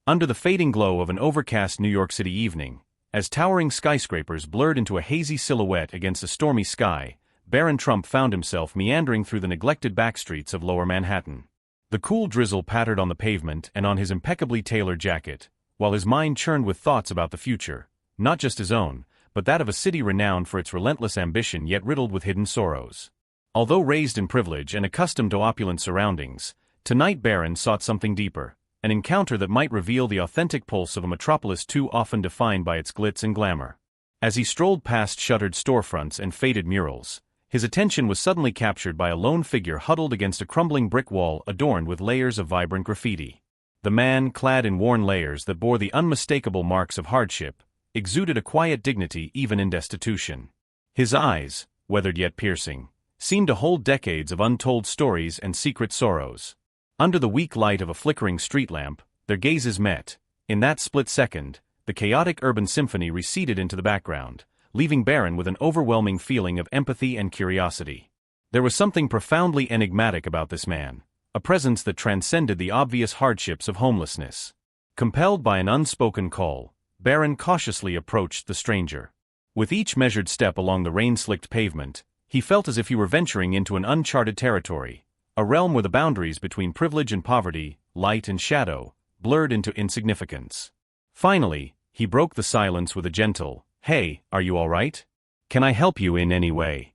Under the fading glow of an overcast New York City evening, as towering skyscrapers blurred into a hazy silhouette against a stormy sky, Barron Trump found himself meandering through the neglected backstreets of Lower Manhattan. The cool drizzle pattered on the pavement and on his impeccably tailored jacket, while his mind churned with thoughts about the future, not just his own, but that of a city renowned for its relentless ambition yet riddled with hidden sorrows. Although raised in privilege and accustomed to opulent surroundings, tonight Barron sought something deeper, an encounter that might reveal the authentic pulse of a metropolis too often defined by its glitz and glamour. As he strolled past shuttered storefronts and faded murals, his attention was suddenly captured by a lone figure huddled against a crumbling brick wall adorned with layers of vibrant graffiti. The man, clad in worn layers that bore the unmistakable marks of hardship, exuded a quiet dignity even in destitution. His eyes, weathered yet piercing, seemed to hold decades of untold stories and secret sorrows. Under the weak light of a flickering street lamp, their gazes met. In that split second, the chaotic urban symphony receded into the background, leaving Barron with an overwhelming feeling of empathy and curiosity. There was something profoundly enigmatic about this man, a presence that transcended the obvious hardships of homelessness. Compelled by an unspoken call, Barron cautiously approached the stranger. With each measured step along the rain-slicked pavement, he felt as if he were venturing into an uncharted territory, a realm where the boundaries between privilege and poverty, light and shadow, blurred into insignificance. Finally, he broke the silence with a gentle, "Hey, are you all right? Can I help you in any way?"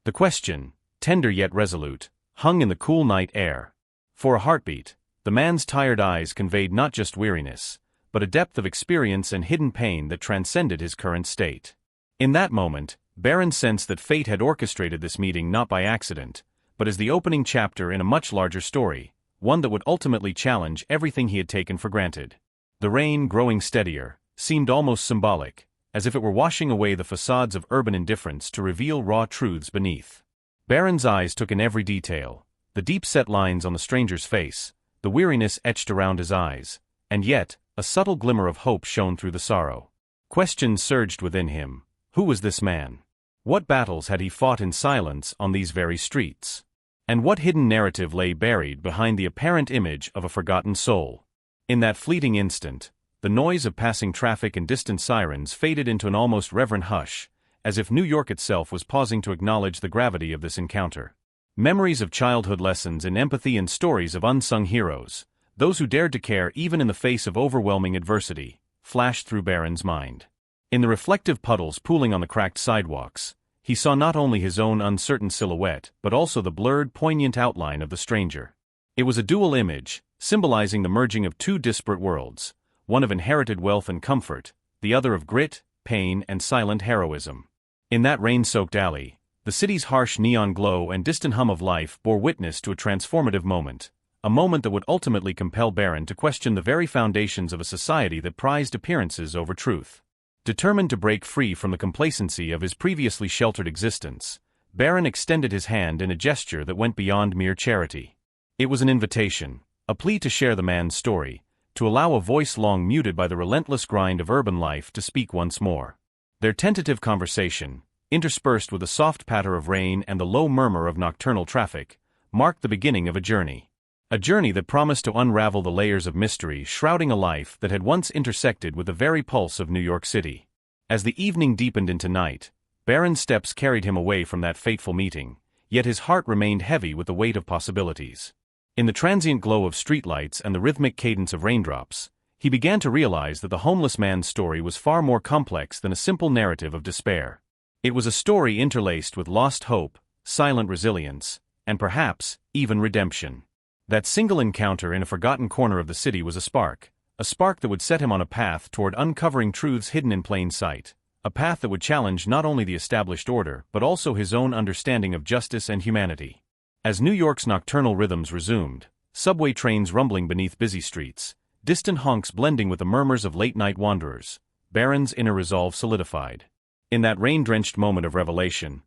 The question, tender yet resolute, hung in the cool night air. For a heartbeat, the man's tired eyes conveyed not just weariness, but a depth of experience and hidden pain that transcended his current state. In that moment, Barron sensed that fate had orchestrated this meeting not by accident, but as the opening chapter in a much larger story, one that would ultimately challenge everything he had taken for granted. The rain, growing steadier, seemed almost symbolic, as if it were washing away the facades of urban indifference to reveal raw truths beneath. Barron's eyes took in every detail, the deep-set lines on the stranger's face, the weariness etched around his eyes, and yet, a subtle glimmer of hope shone through the sorrow. Questions surged within him. Who was this man? What battles had he fought in silence on these very streets? And what hidden narrative lay buried behind the apparent image of a forgotten soul? In that fleeting instant, the noise of passing traffic and distant sirens faded into an almost reverent hush, as if New York itself was pausing to acknowledge the gravity of this encounter. Memories of childhood lessons in empathy and stories of unsung heroes, those who dared to care even in the face of overwhelming adversity, flashed through Barron's mind. In the reflective puddles pooling on the cracked sidewalks, he saw not only his own uncertain silhouette but also the blurred, poignant outline of the stranger. It was a dual image, symbolizing the merging of two disparate worlds, one of inherited wealth and comfort, the other of grit, pain, and silent heroism. In that rain-soaked alley, the city's harsh neon glow and distant hum of life bore witness to a transformative moment, a moment that would ultimately compel Barron to question the very foundations of a society that prized appearances over truth. Determined to break free from the complacency of his previously sheltered existence, Barron extended his hand in a gesture that went beyond mere charity. It was an invitation, a plea to share the man's story, to allow a voice long muted by the relentless grind of urban life to speak once more. Their tentative conversation, interspersed with a soft patter of rain and the low murmur of nocturnal traffic, marked the beginning of a journey. A journey that promised to unravel the layers of mystery shrouding a life that had once intersected with the very pulse of New York City. As the evening deepened into night, Barron's steps carried him away from that fateful meeting, yet his heart remained heavy with the weight of possibilities. In the transient glow of streetlights and the rhythmic cadence of raindrops, he began to realize that the homeless man's story was far more complex than a simple narrative of despair. It was a story interlaced with lost hope, silent resilience, and perhaps, even redemption. That single encounter in a forgotten corner of the city was a spark that would set him on a path toward uncovering truths hidden in plain sight, a path that would challenge not only the established order but also his own understanding of justice and humanity. As New York's nocturnal rhythms resumed, subway trains rumbling beneath busy streets, distant honks blending with the murmurs of late-night wanderers, Barron's inner resolve solidified. In that rain-drenched moment of revelation,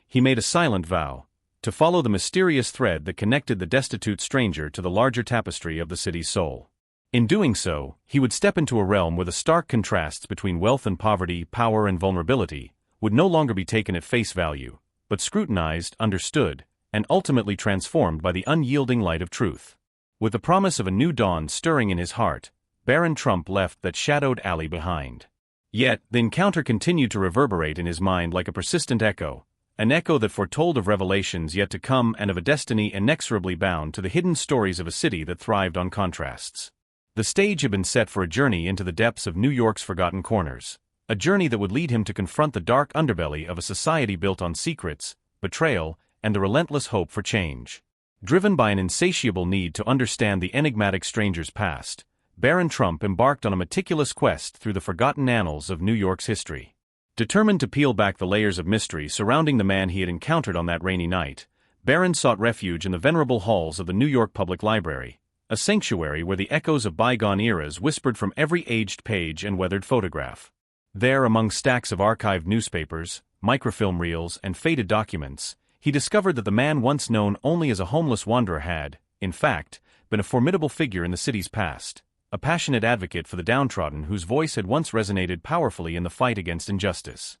he made a silent vow to follow the mysterious thread that connected the destitute stranger to the larger tapestry of the city's soul. In doing so, he would step into a realm where the stark contrasts between wealth and poverty, power and vulnerability, would no longer be taken at face value, but scrutinized, understood, and ultimately transformed by the unyielding light of truth. With the promise of a new dawn stirring in his heart, Barron Trump left that shadowed alley behind. Yet, the encounter continued to reverberate in his mind like a persistent echo, an echo that foretold of revelations yet to come and of a destiny inexorably bound to the hidden stories of a city that thrived on contrasts. The stage had been set for a journey into the depths of New York's forgotten corners, a journey that would lead him to confront the dark underbelly of a society built on secrets, betrayal, and the relentless hope for change. Driven by an insatiable need to understand the enigmatic stranger's past, Barron Trump embarked on a meticulous quest through the forgotten annals of New York's history. Determined to peel back the layers of mystery surrounding the man he had encountered on that rainy night, Barron sought refuge in the venerable halls of the New York Public Library, a sanctuary where the echoes of bygone eras whispered from every aged page and weathered photograph. There, among stacks of archived newspapers, microfilm reels, and faded documents, he discovered that the man once known only as a homeless wanderer had, in fact, been a formidable figure in the city's past, a passionate advocate for the downtrodden whose voice had once resonated powerfully in the fight against injustice.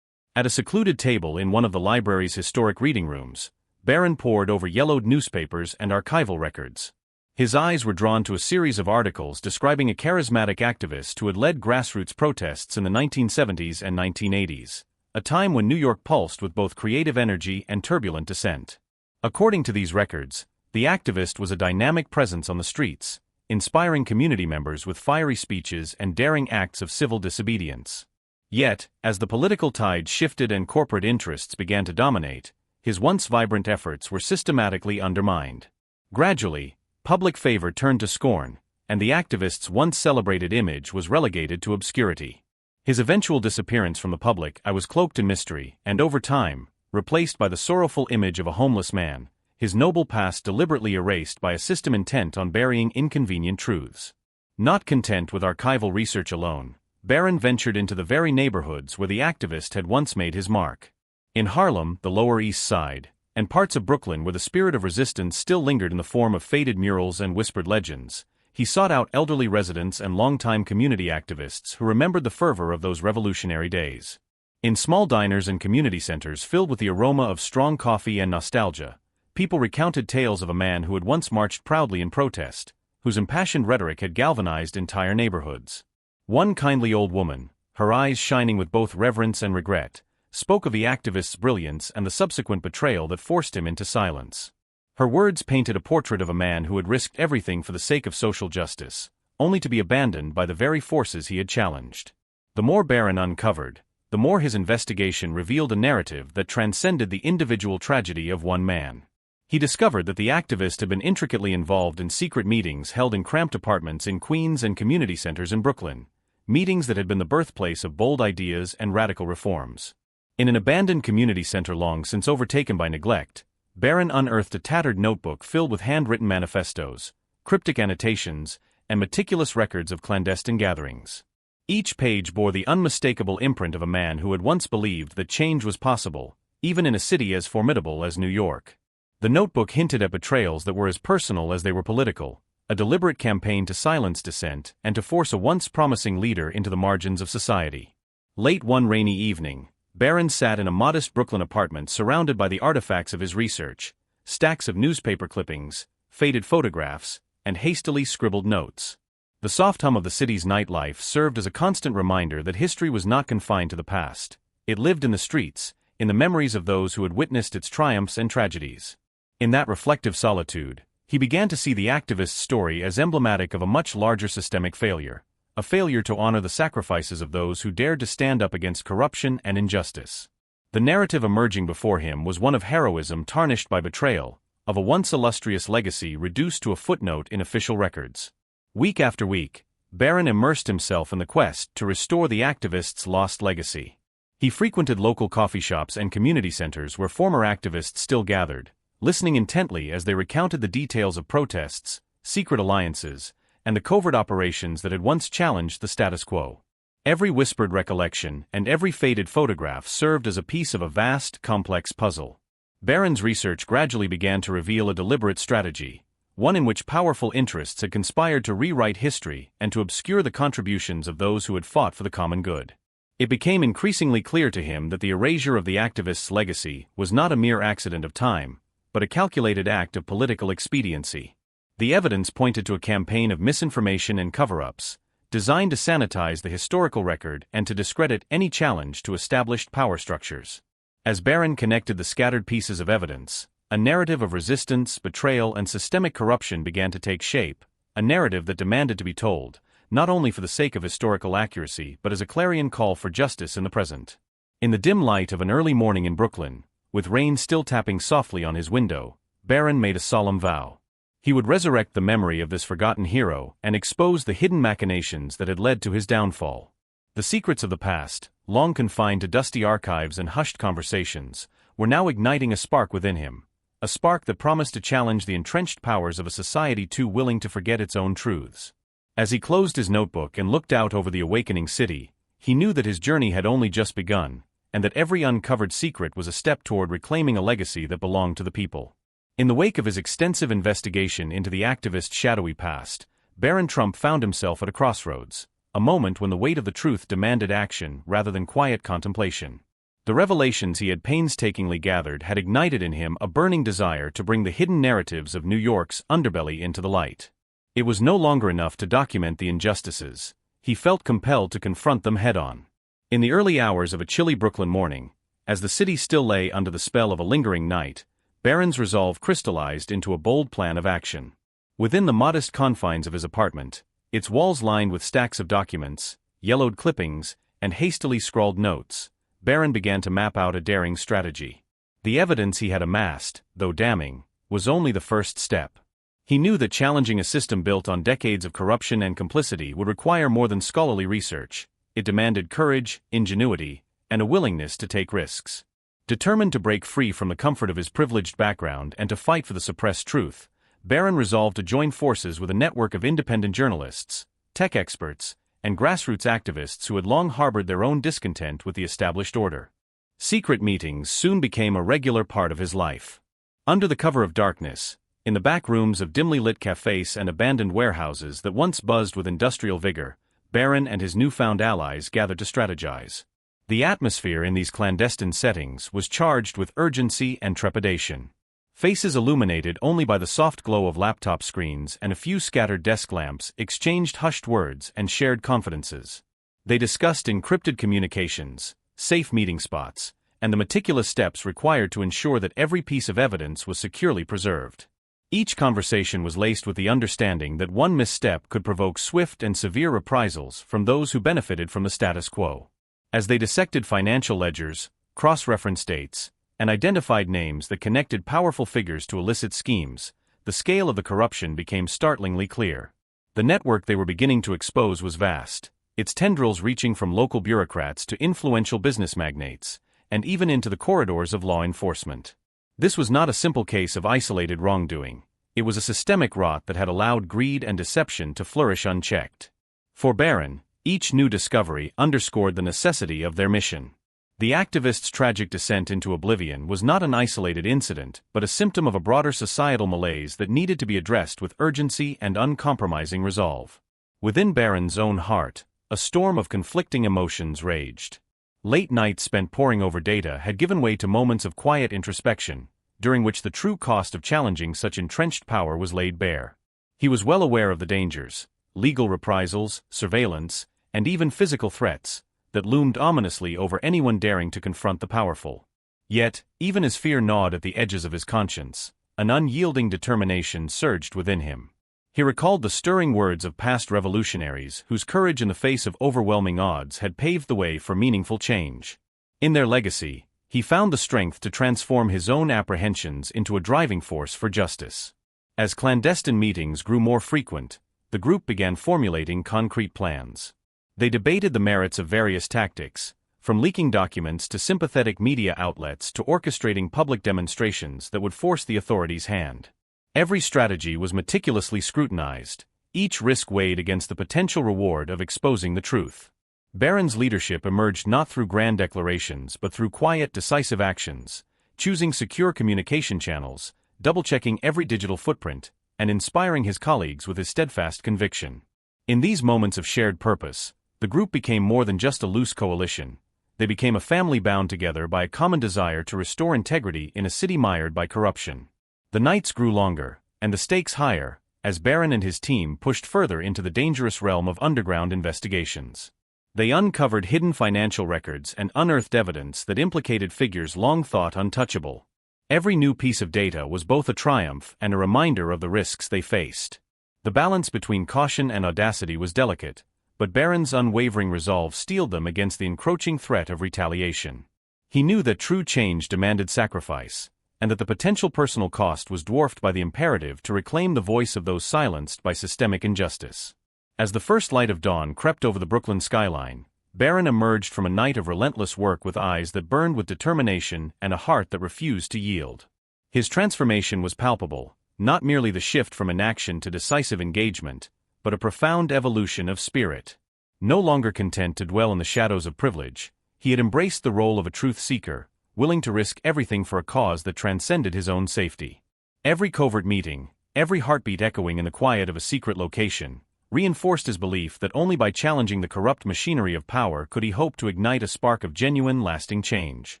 At a secluded table in one of the library's historic reading rooms, Barron pored over yellowed newspapers and archival records. His eyes were drawn to a series of articles describing a charismatic activist who had led grassroots protests in the 1970s and 1980s, a time when New York pulsed with both creative energy and turbulent dissent. According to these records, the activist was a dynamic presence on the streets, inspiring community members with fiery speeches and daring acts of civil disobedience. Yet, as the political tide shifted and corporate interests began to dominate, his once vibrant efforts were systematically undermined. Gradually, public favor turned to scorn, and the activist's once celebrated image was relegated to obscurity. His eventual disappearance from the public eye was cloaked in mystery, and over time, replaced by the sorrowful image of a homeless man, his noble past deliberately erased by a system intent on burying inconvenient truths. Not content with archival research alone, Barron ventured into the very neighborhoods where the activist had once made his mark. In Harlem, the Lower East Side, and parts of Brooklyn where the spirit of resistance still lingered in the form of faded murals and whispered legends, he sought out elderly residents and longtime community activists who remembered the fervor of those revolutionary days. In small diners and community centers filled with the aroma of strong coffee and nostalgia, people recounted tales of a man who had once marched proudly in protest, whose impassioned rhetoric had galvanized entire neighborhoods. One kindly old woman, her eyes shining with both reverence and regret, spoke of the activist's brilliance and the subsequent betrayal that forced him into silence. Her words painted a portrait of a man who had risked everything for the sake of social justice, only to be abandoned by the very forces he had challenged. The more Barron uncovered, the more his investigation revealed a narrative that transcended the individual tragedy of one man. He discovered that the activist had been intricately involved in secret meetings held in cramped apartments in Queens and community centers in Brooklyn, meetings that had been the birthplace of bold ideas and radical reforms. In an abandoned community center long since overtaken by neglect, Barron unearthed a tattered notebook filled with handwritten manifestos, cryptic annotations, and meticulous records of clandestine gatherings. Each page bore the unmistakable imprint of a man who had once believed that change was possible, even in a city as formidable as New York. The notebook hinted at betrayals that were as personal as they were political, a deliberate campaign to silence dissent and to force a once promising leader into the margins of society. Late one rainy evening, Barron sat in a modest Brooklyn apartment surrounded by the artifacts of his research, stacks of newspaper clippings, faded photographs, and hastily scribbled notes. The soft hum of the city's nightlife served as a constant reminder that history was not confined to the past. It lived in the streets, in the memories of those who had witnessed its triumphs and tragedies. In that reflective solitude, he began to see the activist's story as emblematic of a much larger systemic failure, a failure to honor the sacrifices of those who dared to stand up against corruption and injustice. The narrative emerging before him was one of heroism tarnished by betrayal, of a once illustrious legacy reduced to a footnote in official records. Week after week, Barron immersed himself in the quest to restore the activist's lost legacy. He frequented local coffee shops and community centers where former activists still gathered, listening intently as they recounted the details of protests, secret alliances, and the covert operations that had once challenged the status quo. Every whispered recollection and every faded photograph served as a piece of a vast, complex puzzle. Barron's research gradually began to reveal a deliberate strategy, one in which powerful interests had conspired to rewrite history and to obscure the contributions of those who had fought for the common good. It became increasingly clear to him that the erasure of the activist's legacy was not a mere accident of time, but a calculated act of political expediency. The evidence pointed to a campaign of misinformation and cover-ups, designed to sanitize the historical record and to discredit any challenge to established power structures. As Barron connected the scattered pieces of evidence, a narrative of resistance, betrayal, and systemic corruption began to take shape, a narrative that demanded to be told, not only for the sake of historical accuracy but as a clarion call for justice in the present. In the dim light of an early morning in Brooklyn, with rain still tapping softly on his window, Barron made a solemn vow. He would resurrect the memory of this forgotten hero and expose the hidden machinations that had led to his downfall. The secrets of the past, long confined to dusty archives and hushed conversations, were now igniting a spark within him, a spark that promised to challenge the entrenched powers of a society too willing to forget its own truths. As he closed his notebook and looked out over the awakening city, he knew that his journey had only just begun, and that every uncovered secret was a step toward reclaiming a legacy that belonged to the people. In the wake of his extensive investigation into the activist's shadowy past, Barron Trump found himself at a crossroads, a moment when the weight of the truth demanded action rather than quiet contemplation. The revelations he had painstakingly gathered had ignited in him a burning desire to bring the hidden narratives of New York's underbelly into the light. It was no longer enough to document the injustices. He felt compelled to confront them head-on. In the early hours of a chilly Brooklyn morning, as the city still lay under the spell of a lingering night, Barron's resolve crystallized into a bold plan of action. Within the modest confines of his apartment, its walls lined with stacks of documents, yellowed clippings, and hastily scrawled notes, Barron began to map out a daring strategy. The evidence he had amassed, though damning, was only the first step. He knew that challenging a system built on decades of corruption and complicity would require more than scholarly research. It demanded courage, ingenuity, and a willingness to take risks. Determined to break free from the comfort of his privileged background and to fight for the suppressed truth, Barron resolved to join forces with a network of independent journalists, tech experts, and grassroots activists who had long harbored their own discontent with the established order. Secret meetings soon became a regular part of his life. Under the cover of darkness, in the back rooms of dimly lit cafes and abandoned warehouses that once buzzed with industrial vigor, Barron and his newfound allies gathered to strategize. The atmosphere in these clandestine settings was charged with urgency and trepidation. Faces illuminated only by the soft glow of laptop screens and a few scattered desk lamps exchanged hushed words and shared confidences. They discussed encrypted communications, safe meeting spots, and the meticulous steps required to ensure that every piece of evidence was securely preserved. Each conversation was laced with the understanding that one misstep could provoke swift and severe reprisals from those who benefited from the status quo. As they dissected financial ledgers, cross-referenced dates, and identified names that connected powerful figures to illicit schemes, the scale of the corruption became startlingly clear. The network they were beginning to expose was vast, its tendrils reaching from local bureaucrats to influential business magnates, and even into the corridors of law enforcement. This was not a simple case of isolated wrongdoing. It was a systemic rot that had allowed greed and deception to flourish unchecked. For Barron, each new discovery underscored the necessity of their mission. The activist's tragic descent into oblivion was not an isolated incident, but a symptom of a broader societal malaise that needed to be addressed with urgency and uncompromising resolve. Within Barron's own heart, a storm of conflicting emotions raged. Late nights spent poring over data had given way to moments of quiet introspection, during which the true cost of challenging such entrenched power was laid bare. He was well aware of the dangers, legal reprisals, surveillance, and even physical threats, that loomed ominously over anyone daring to confront the powerful. Yet, even as fear gnawed at the edges of his conscience, an unyielding determination surged within him. He recalled the stirring words of past revolutionaries whose courage in the face of overwhelming odds had paved the way for meaningful change. In their legacy, he found the strength to transform his own apprehensions into a driving force for justice. As clandestine meetings grew more frequent, the group began formulating concrete plans. They debated the merits of various tactics, from leaking documents to sympathetic media outlets to orchestrating public demonstrations that would force the authorities' hand. Every strategy was meticulously scrutinized, each risk weighed against the potential reward of exposing the truth. Barron's leadership emerged not through grand declarations but through quiet, decisive actions, choosing secure communication channels, double-checking every digital footprint, and inspiring his colleagues with his steadfast conviction. In these moments of shared purpose, the group became more than just a loose coalition. They became a family bound together by a common desire to restore integrity in a city mired by corruption. The nights grew longer, and the stakes higher, as Barron and his team pushed further into the dangerous realm of underground investigations. They uncovered hidden financial records and unearthed evidence that implicated figures long thought untouchable. Every new piece of data was both a triumph and a reminder of the risks they faced. The balance between caution and audacity was delicate, but Barron's unwavering resolve steeled them against the encroaching threat of retaliation. He knew that true change demanded sacrifice, and that the potential personal cost was dwarfed by the imperative to reclaim the voice of those silenced by systemic injustice. As the first light of dawn crept over the Brooklyn skyline, Barron emerged from a night of relentless work with eyes that burned with determination and a heart that refused to yield. His transformation was palpable, not merely the shift from inaction to decisive engagement, but a profound evolution of spirit. No longer content to dwell in the shadows of privilege, he had embraced the role of a truth seeker, willing to risk everything for a cause that transcended his own safety. Every covert meeting, every heartbeat echoing in the quiet of a secret location, reinforced his belief that only by challenging the corrupt machinery of power could he hope to ignite a spark of genuine, lasting change.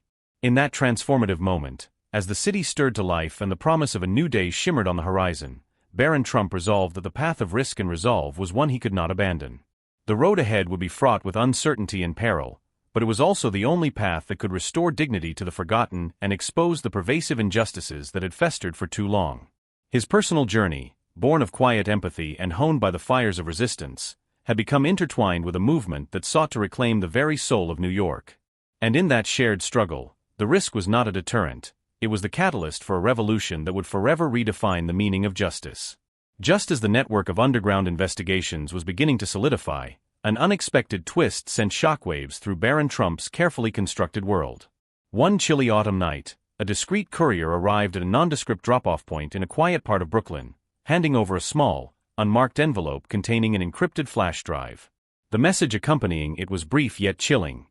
In that transformative moment, as the city stirred to life and the promise of a new day shimmered on the horizon, Barron Trump resolved that the path of risk and resolve was one he could not abandon. The road ahead would be fraught with uncertainty and peril, but it was also the only path that could restore dignity to the forgotten and expose the pervasive injustices that had festered for too long. His personal journey, born of quiet empathy and honed by the fires of resistance, had become intertwined with a movement that sought to reclaim the very soul of New York. And in that shared struggle, the risk was not a deterrent, it was the catalyst for a revolution that would forever redefine the meaning of justice. Just as the network of underground investigations was beginning to solidify, an unexpected twist sent shockwaves through Barron Trump's carefully constructed world. One chilly autumn night, a discreet courier arrived at a nondescript drop-off point in a quiet part of Brooklyn, handing over a small, unmarked envelope containing an encrypted flash drive. The message accompanying it was brief yet chilling.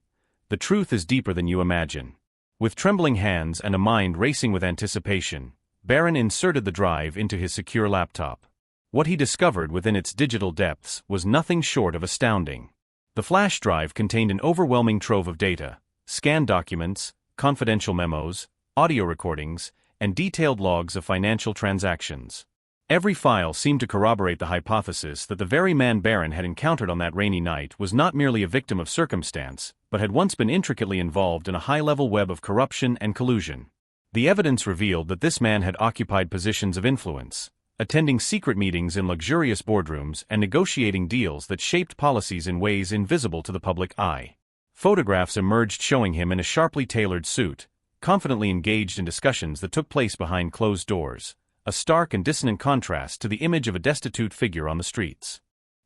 The truth is deeper than you imagine. With trembling hands and a mind racing with anticipation, Barron inserted the drive into his secure laptop. What he discovered within its digital depths was nothing short of astounding. The flash drive contained an overwhelming trove of data, scanned documents, confidential memos, audio recordings, and detailed logs of financial transactions. Every file seemed to corroborate the hypothesis that the very man Barron had encountered on that rainy night was not merely a victim of circumstance, but had once been intricately involved in a high-level web of corruption and collusion. The evidence revealed that this man had occupied positions of influence, attending secret meetings in luxurious boardrooms and negotiating deals that shaped policies in ways invisible to the public eye. Photographs emerged showing him in a sharply tailored suit, confidently engaged in discussions that took place behind closed doors, a stark and dissonant contrast to the image of a destitute figure on the streets.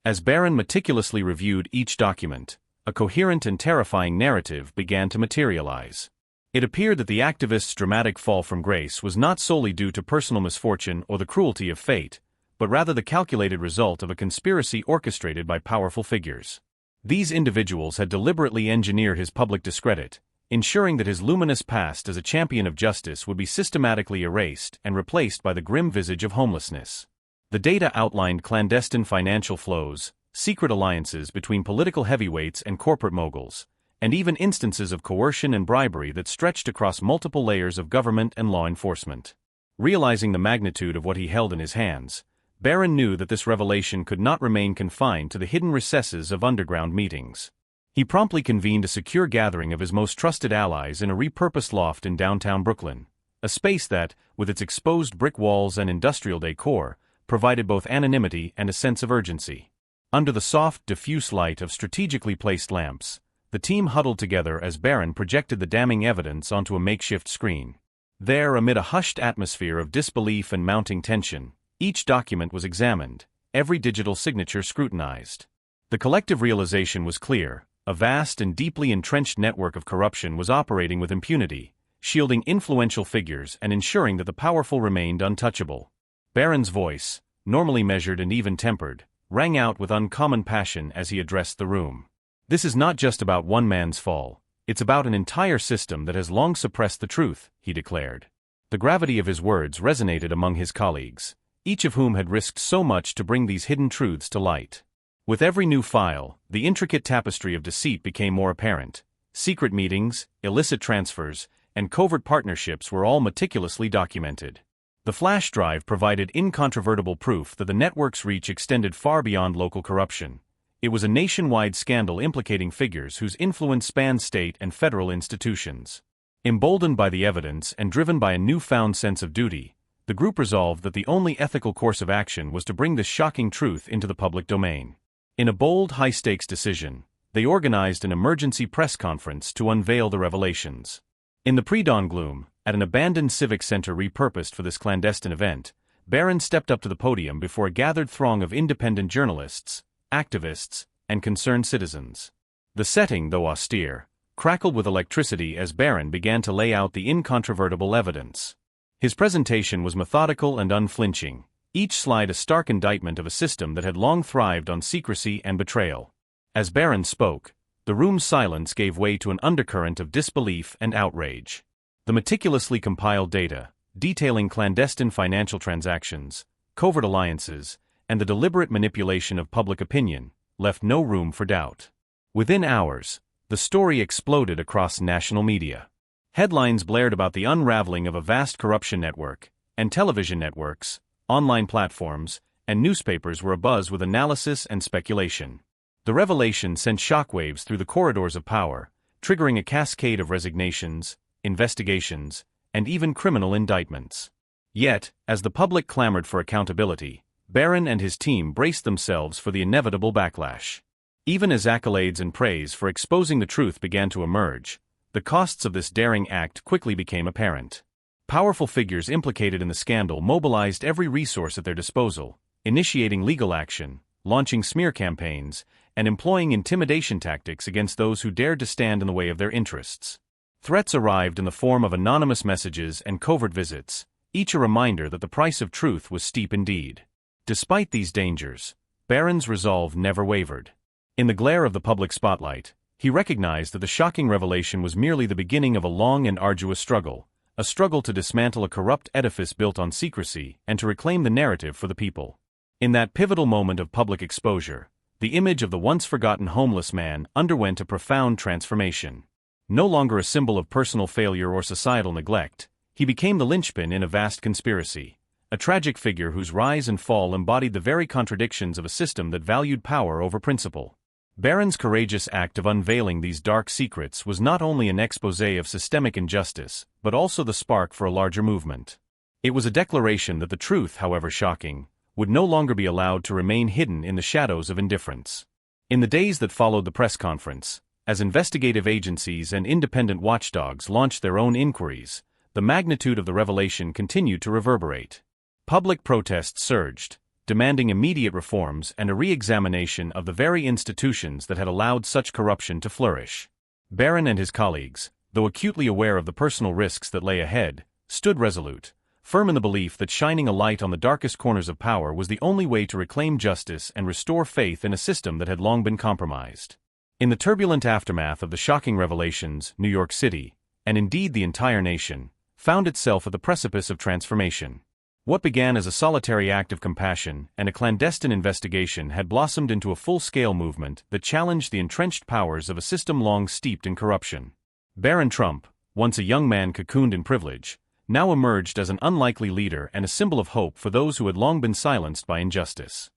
As Barron meticulously reviewed each document, a coherent and terrifying narrative began to materialize. It appeared that the activist's dramatic fall from grace was not solely due to personal misfortune or the cruelty of fate, but rather the calculated result of a conspiracy orchestrated by powerful figures. These individuals had deliberately engineered his public discredit, ensuring that his luminous past as a champion of justice would be systematically erased and replaced by the grim visage of homelessness. The data outlined clandestine financial flows, secret alliances between political heavyweights and corporate moguls, and even instances of coercion and bribery that stretched across multiple layers of government and law enforcement. Realizing the magnitude of what he held in his hands, Barron knew that this revelation could not remain confined to the hidden recesses of underground meetings. He promptly convened a secure gathering of his most trusted allies in a repurposed loft in downtown Brooklyn, a space that, with its exposed brick walls and industrial decor, provided both anonymity and a sense of urgency. Under the soft, diffuse light of strategically placed lamps, the team huddled together as Barron projected the damning evidence onto a makeshift screen. There, amid a hushed atmosphere of disbelief and mounting tension, each document was examined, every digital signature scrutinized. The collective realization was clear: a vast and deeply entrenched network of corruption was operating with impunity, shielding influential figures and ensuring that the powerful remained untouchable. Barron's voice, normally measured and even-tempered, rang out with uncommon passion as he addressed the room. This is not just about one man's fall, it's about an entire system that has long suppressed the truth, he declared. The gravity of his words resonated among his colleagues, each of whom had risked so much to bring these hidden truths to light. With every new file, the intricate tapestry of deceit became more apparent. Secret meetings, illicit transfers, and covert partnerships were all meticulously documented. The flash drive provided incontrovertible proof that the network's reach extended far beyond local corruption. It was a nationwide scandal implicating figures whose influence spanned state and federal institutions. Emboldened by the evidence and driven by a newfound sense of duty, the group resolved that the only ethical course of action was to bring this shocking truth into the public domain. In a bold, high-stakes decision, they organized an emergency press conference to unveil the revelations. In the pre-dawn gloom, at an abandoned civic center repurposed for this clandestine event, Barron stepped up to the podium before a gathered throng of independent journalists, activists, and concerned citizens. The setting, though austere, crackled with electricity as Barron began to lay out the incontrovertible evidence. His presentation was methodical and unflinching, each slide a stark indictment of a system that had long thrived on secrecy and betrayal. As Barron spoke, the room's silence gave way to an undercurrent of disbelief and outrage. The meticulously compiled data, detailing clandestine financial transactions, covert alliances, and the deliberate manipulation of public opinion, left no room for doubt. Within hours, the story exploded across national media. Headlines blared about the unraveling of a vast corruption network, and television networks, online platforms, and newspapers were abuzz with analysis and speculation. The revelation sent shockwaves through the corridors of power, triggering a cascade of resignations, investigations, and even criminal indictments. Yet, as the public clamored for accountability, Barron and his team braced themselves for the inevitable backlash. Even as accolades and praise for exposing the truth began to emerge, the costs of this daring act quickly became apparent. Powerful figures implicated in the scandal mobilized every resource at their disposal, initiating legal action, launching smear campaigns, and employing intimidation tactics against those who dared to stand in the way of their interests. Threats arrived in the form of anonymous messages and covert visits, each a reminder that the price of truth was steep indeed. Despite these dangers, Barron's resolve never wavered. In the glare of the public spotlight, he recognized that the shocking revelation was merely the beginning of a long and arduous struggle, a struggle to dismantle a corrupt edifice built on secrecy and to reclaim the narrative for the people. In that pivotal moment of public exposure, the image of the once-forgotten homeless man underwent a profound transformation. No longer a symbol of personal failure or societal neglect, he became the linchpin in a vast conspiracy, a tragic figure whose rise and fall embodied the very contradictions of a system that valued power over principle. Barron's courageous act of unveiling these dark secrets was not only an exposé of systemic injustice, but also the spark for a larger movement. It was a declaration that the truth, however shocking, would no longer be allowed to remain hidden in the shadows of indifference. In the days that followed the press conference, as investigative agencies and independent watchdogs launched their own inquiries, the magnitude of the revelation continued to reverberate. Public protests surged, demanding immediate reforms and a re-examination of the very institutions that had allowed such corruption to flourish. Barron and his colleagues, though acutely aware of the personal risks that lay ahead, stood resolute, firm in the belief that shining a light on the darkest corners of power was the only way to reclaim justice and restore faith in a system that had long been compromised. In the turbulent aftermath of the shocking revelations, New York City, and indeed the entire nation, found itself at the precipice of transformation. What began as a solitary act of compassion and a clandestine investigation had blossomed into a full-scale movement that challenged the entrenched powers of a system long steeped in corruption. Barron Trump, once a young man cocooned in privilege, now emerged as an unlikely leader and a symbol of hope for those who had long been silenced by injustice.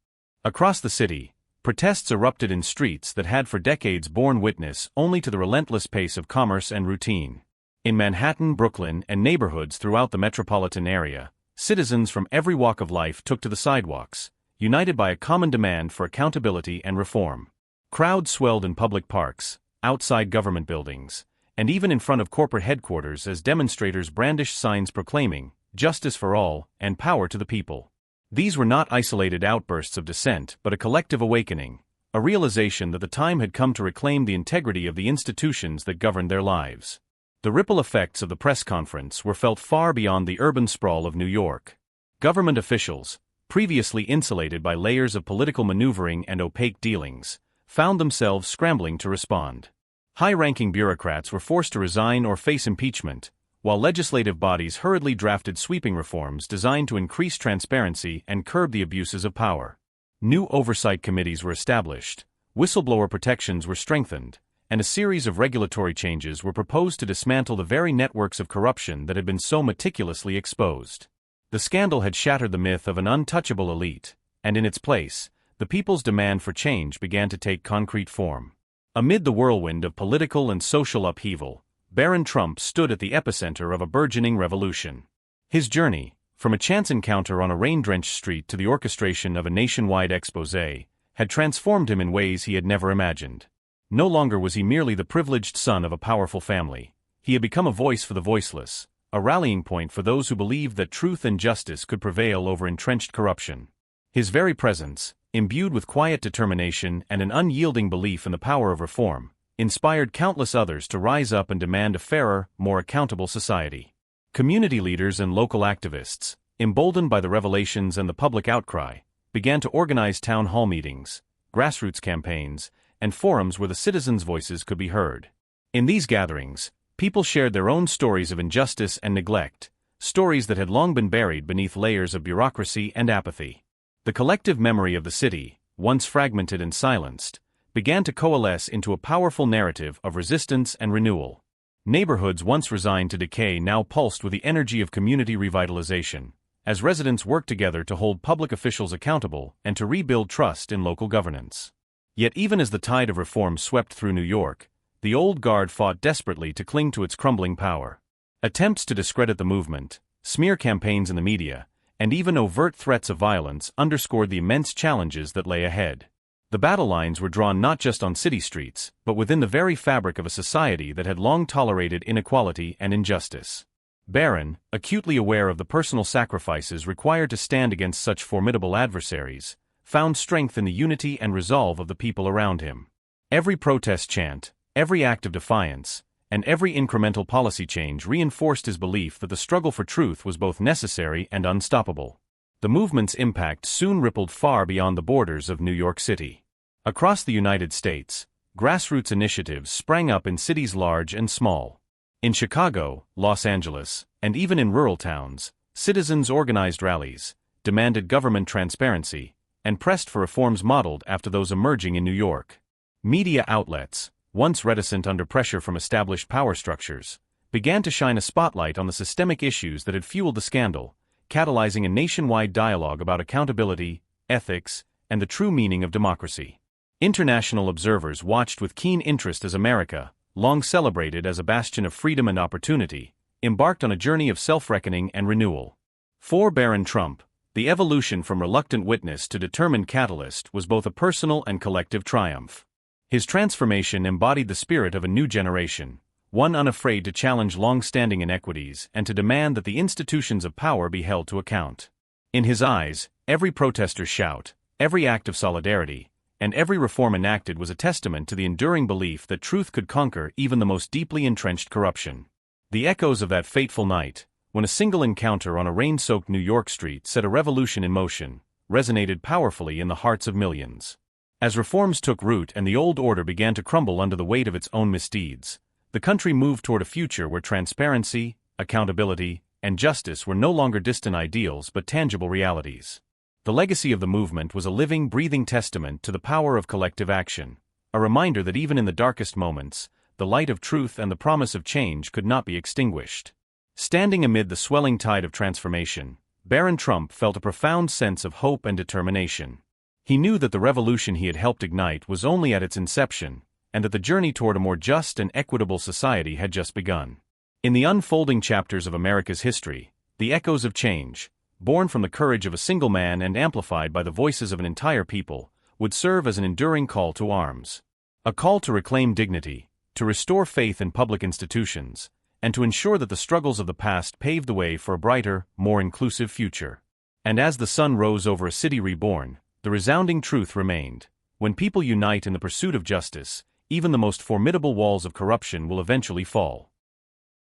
Across the city, protests erupted in streets that had for decades borne witness only to the relentless pace of commerce and routine. In Manhattan, Brooklyn, and neighborhoods throughout the metropolitan area, citizens from every walk of life took to the sidewalks, united by a common demand for accountability and reform. Crowds swelled in public parks, outside government buildings, and even in front of corporate headquarters as demonstrators brandished signs proclaiming "Justice for all" and "Power to the people." These were not isolated outbursts of dissent but a collective awakening, a realization that the time had come to reclaim the integrity of the institutions that governed their lives. The ripple effects of the press conference were felt far beyond the urban sprawl of New York. Government officials, previously insulated by layers of political maneuvering and opaque dealings, found themselves scrambling to respond. High-ranking bureaucrats were forced to resign or face impeachment, while legislative bodies hurriedly drafted sweeping reforms designed to increase transparency and curb the abuses of power. New oversight committees were established, whistleblower protections were strengthened, and a series of regulatory changes were proposed to dismantle the very networks of corruption that had been so meticulously exposed. The scandal had shattered the myth of an untouchable elite, and in its place, the people's demand for change began to take concrete form. Amid the whirlwind of political and social upheaval, Barron Trump stood at the epicenter of a burgeoning revolution. His journey, from a chance encounter on a rain-drenched street to the orchestration of a nationwide exposé, had transformed him in ways he had never imagined. No longer was he merely the privileged son of a powerful family. He had become a voice for the voiceless, a rallying point for those who believed that truth and justice could prevail over entrenched corruption. His very presence, imbued with quiet determination and an unyielding belief in the power of reform, inspired countless others to rise up and demand a fairer, more accountable society. Community leaders and local activists, emboldened by the revelations and the public outcry, began to organize town hall meetings, grassroots campaigns, and forums where the citizens' voices could be heard. In these gatherings, people shared their own stories of injustice and neglect, stories that had long been buried beneath layers of bureaucracy and apathy. The collective memory of the city, once fragmented and silenced, began to coalesce into a powerful narrative of resistance and renewal. Neighborhoods once resigned to decay now pulsed with the energy of community revitalization, as residents worked together to hold public officials accountable and to rebuild trust in local governance. Yet even as the tide of reform swept through New York, the old guard fought desperately to cling to its crumbling power. Attempts to discredit the movement, smear campaigns in the media, and even overt threats of violence underscored the immense challenges that lay ahead. The battle lines were drawn not just on city streets, but within the very fabric of a society that had long tolerated inequality and injustice. Barron, acutely aware of the personal sacrifices required to stand against such formidable adversaries, found strength in the unity and resolve of the people around him. Every protest chant, every act of defiance, and every incremental policy change reinforced his belief that the struggle for truth was both necessary and unstoppable. The movement's impact soon rippled far beyond the borders of New York City. Across the United States, grassroots initiatives sprang up in cities large and small. In Chicago, Los Angeles, and even in rural towns, citizens organized rallies, demanded government transparency, and pressed for reforms modeled after those emerging in New York. Media outlets, once reticent under pressure from established power structures, began to shine a spotlight on the systemic issues that had fueled the scandal, catalyzing a nationwide dialogue about accountability, ethics, and the true meaning of democracy. International observers watched with keen interest as America, long celebrated as a bastion of freedom and opportunity, embarked on a journey of self-reckoning and renewal. For Barron Trump, the evolution from reluctant witness to determined catalyst was both a personal and collective triumph. His transformation embodied the spirit of a new generation, one unafraid to challenge long-standing inequities and to demand that the institutions of power be held to account. In his eyes, every protester's shout, every act of solidarity, and every reform enacted was a testament to the enduring belief that truth could conquer even the most deeply entrenched corruption. The echoes of that fateful night, when a single encounter on a rain-soaked New York street set a revolution in motion, resonated powerfully in the hearts of millions. As reforms took root and the old order began to crumble under the weight of its own misdeeds, the country moved toward a future where transparency, accountability, and justice were no longer distant ideals but tangible realities. The legacy of the movement was a living, breathing testament to the power of collective action, a reminder that even in the darkest moments, the light of truth and the promise of change could not be extinguished. Standing amid the swelling tide of transformation, Barron Trump felt a profound sense of hope and determination. He knew that the revolution he had helped ignite was only at its inception, and that the journey toward a more just and equitable society had just begun. In the unfolding chapters of America's history, the echoes of change, born from the courage of a single man and amplified by the voices of an entire people, would serve as an enduring call to arms. A call to reclaim dignity, to restore faith in public institutions, and to ensure that the struggles of the past paved the way for a brighter, more inclusive future. And as the sun rose over a city reborn, the resounding truth remained: when people unite in the pursuit of justice, even the most formidable walls of corruption will eventually fall.